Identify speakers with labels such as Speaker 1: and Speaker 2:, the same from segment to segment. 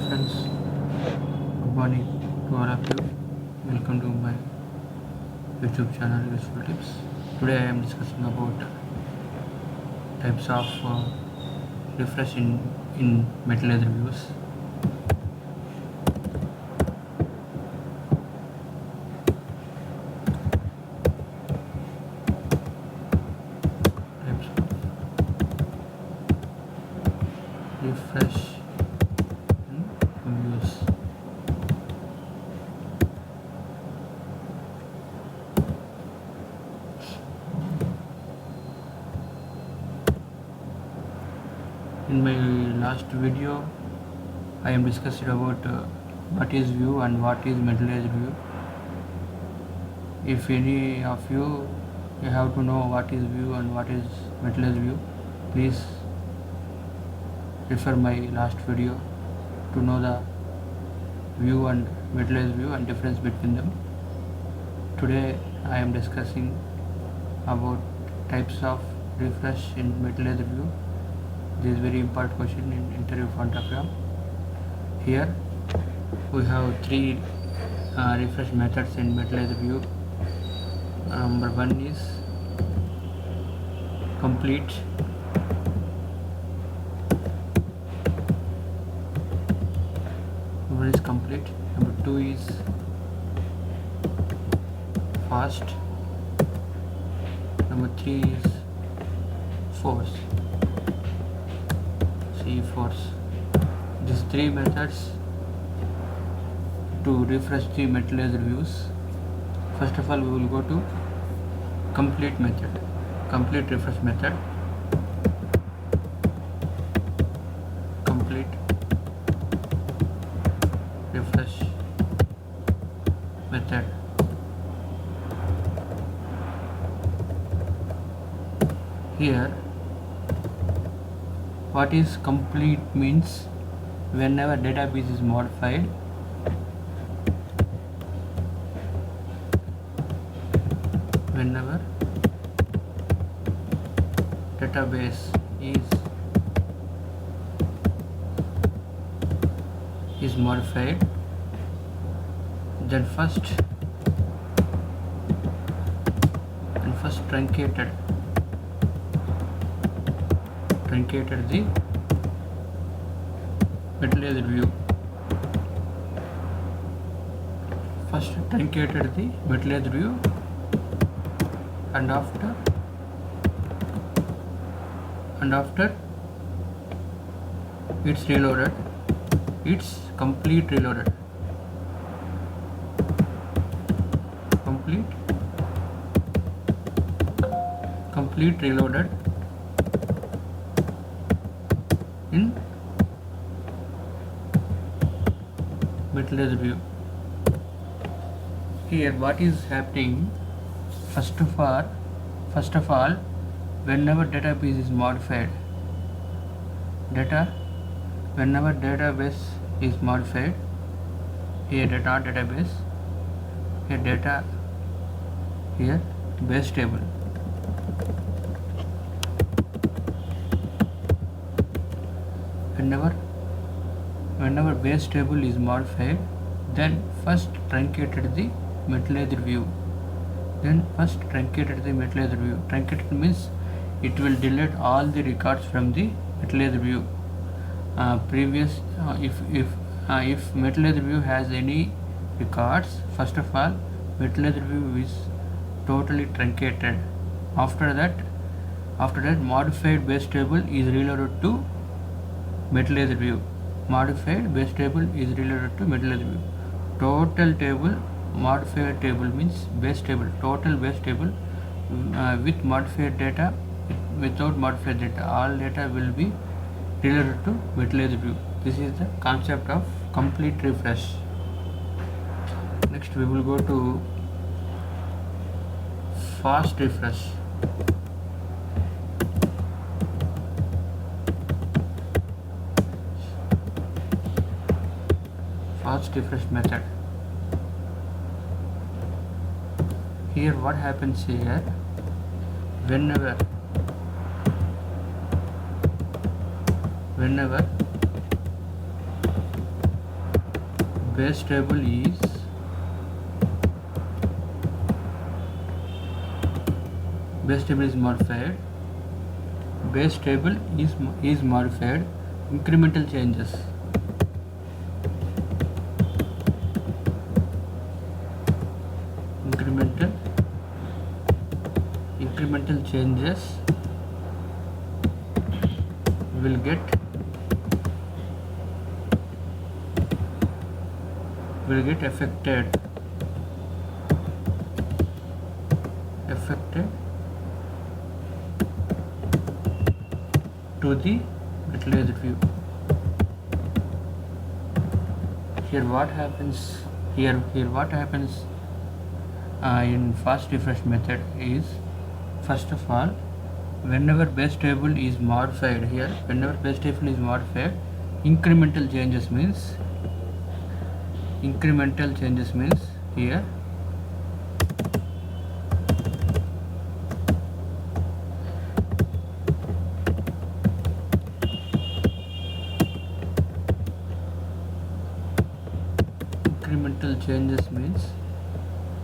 Speaker 1: friends, good morning to all of you. Welcome to my YouTube channel Useful Tips. Today I am discussing about types of refresh in metal leather views. Types of refresh in views. In my last video, I am discussing about what is view and what is metal leather view. If any of you have to know what is view and what is metal leather view, please refer my last video to know the view and metal leather view and difference between them. Today I am discussing about types of refresh in metal leather view. This is very important question in interview point of view. Here we have three refresh methods in metal leather view. Number one is complete. Number one is complete. Number two is fast. Number three is force. Force. These three methods to refresh the metal leather views. First of all, we will go to complete method, complete refresh method. Complete refresh method. Here, what is complete means whenever database is modified, whenever database is modified, then first truncated the metal leather view. First truncated the metal leather view, and after it's reloaded, it's complete reloaded. Complete reloaded in metal leather view. Here what is happening, first of all whenever database is modified, whenever database is modified, here database, here data, here base table. Whenever base table is modified, then first truncated the metal leather view. Truncated means it will delete all the records from the metal leather view. If metal leather view has any records, first of all metal leather view is totally truncated. After that modified base table is reloaded to metal leather view. Modified base table is reloaded to metal leather view. Total table, modified table means base table, total base table with modified data, without modified data, all data will be reloaded to metal leather view. This is the concept of complete refresh. Next we will go to fast refresh. Fast refresh method. Here what happens here, whenever base table is modified, base table is modified, incremental changes, incremental changes will get affected to the metallized view. Here what happens in fast refresh method is, first of all, whenever base table is modified, incremental changes means here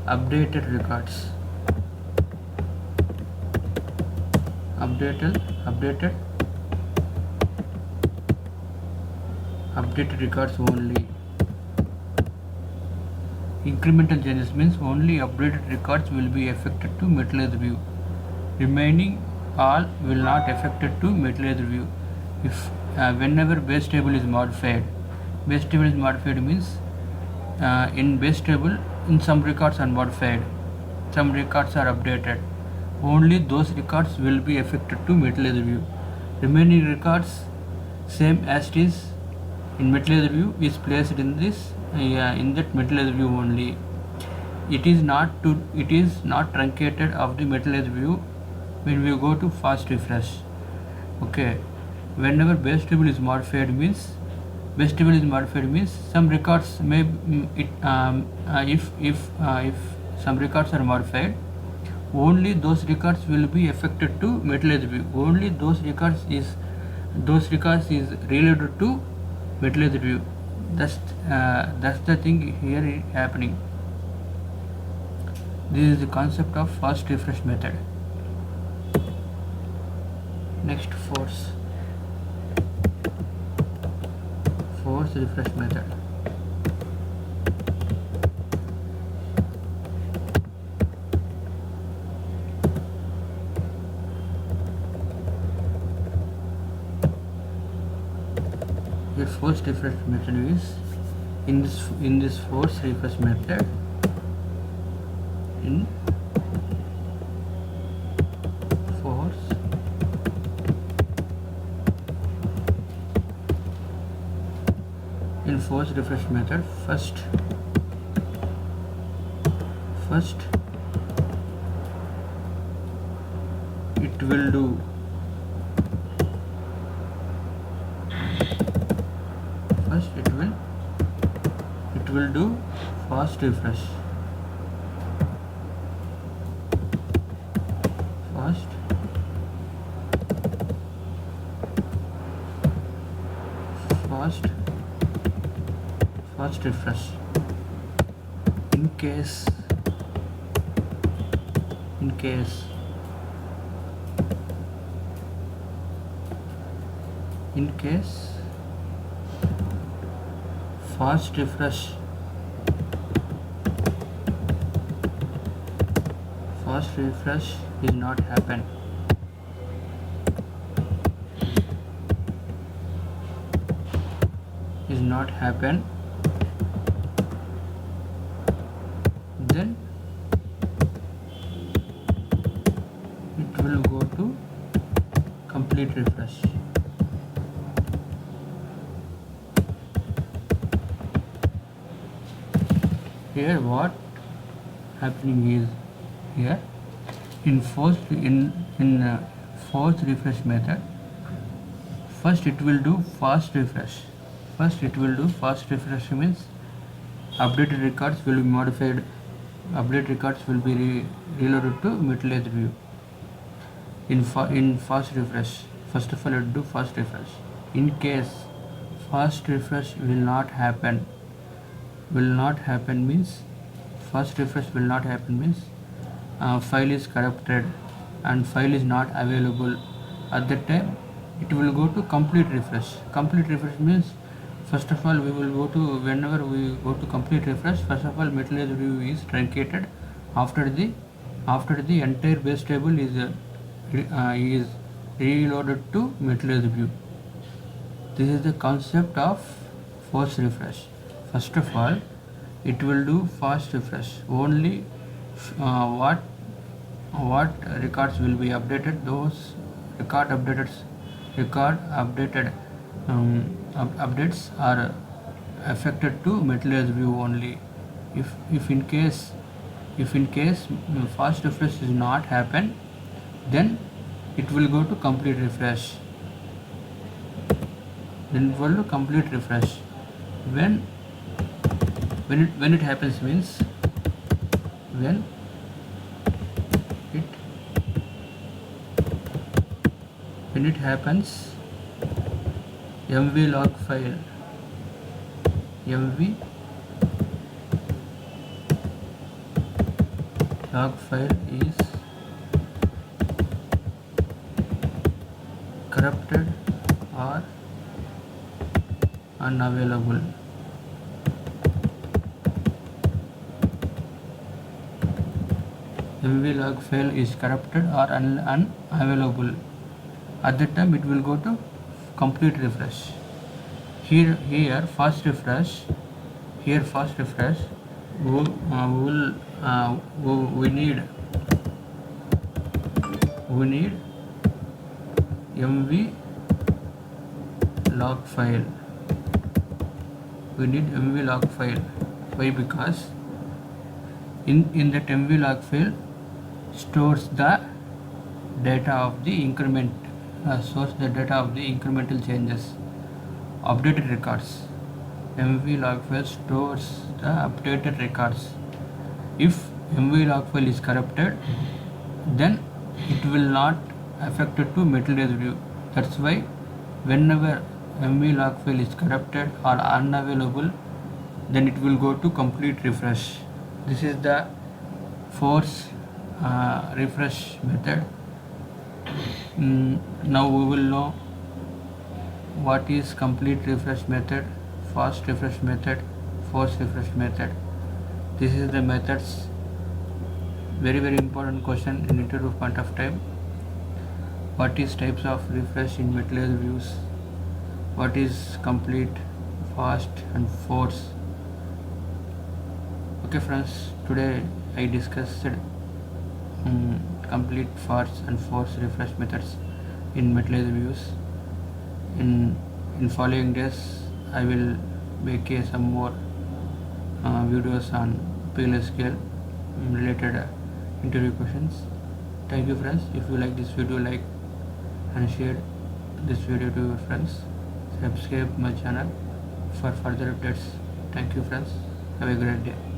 Speaker 1: updated records, updated records only. Incremental changes means only updated records will be affected to metallized view. Remaining all will not affected to metallized view. If whenever base table is modified means in base table, in some records are modified, some records are updated. Only those records will be affected to metallized view. Remaining records, same as it is in metallized view, is placed in this in that metallized view only. It is not truncated of the metallized view when we go to fast refresh. Okay, whenever base table is modified means some records may if some records are modified, only those records will be affected to metallized view. Only those records is related to metallized view. That's the thing here happening. This is the concept of fast refresh method. Next, force refresh method. Your force refresh method is in this force refresh method, in force refresh method, first it will do fast refresh. Fast refresh. In case fast refresh is not happen, then it will go to complete refresh. Here what happening is, here in force refresh method, first it will do fast refresh. Means updated records will be modified, updated records will be reloaded to metallized view. In fast refresh, first of all it do fast refresh. In case fast refresh will not happen, will not happen means first refresh will not happen means file is corrupted and file is not available. At that time it will go to complete refresh. Complete refresh means first of all we will go to, whenever we go to complete refresh, first of all material view is truncated. After the entire base table is reloaded to material view. This is the concept of force refresh. First of all it will do fast refresh. Only what records will be updated, those record updated updates are affected to materials view only. If in case fast refresh is not happen, then it will go to complete refresh. When it happens means when it happens, mv log file is corrupted or unavailable. mv log file is corrupted or unavailable. At that time it will go to complete refresh. Here fast refresh we need mv log file. We need mv log file. Why? Because in that mv log file stores the data of the increment, incremental changes, updated records. mv log file stores the updated records. If mv log file is corrupted, then it will not affect it to material view. That's why whenever mv log file is corrupted or unavailable, then it will go to complete refresh. This is the force refresh method. Now we will know what is complete refresh method, fast refresh method, force refresh method. This is the methods. Very important question in interview point of time. What is types of refresh in material views? What is complete, fast and force? Okay friends, today I discussed complete, fast and force refresh methods in material views. In following days I will make some more videos on PLSQL related interview questions. Thank you friends. If you like this video, like and share this video to your friends. Subscribe my channel for further updates. Thank you friends. Have a great day.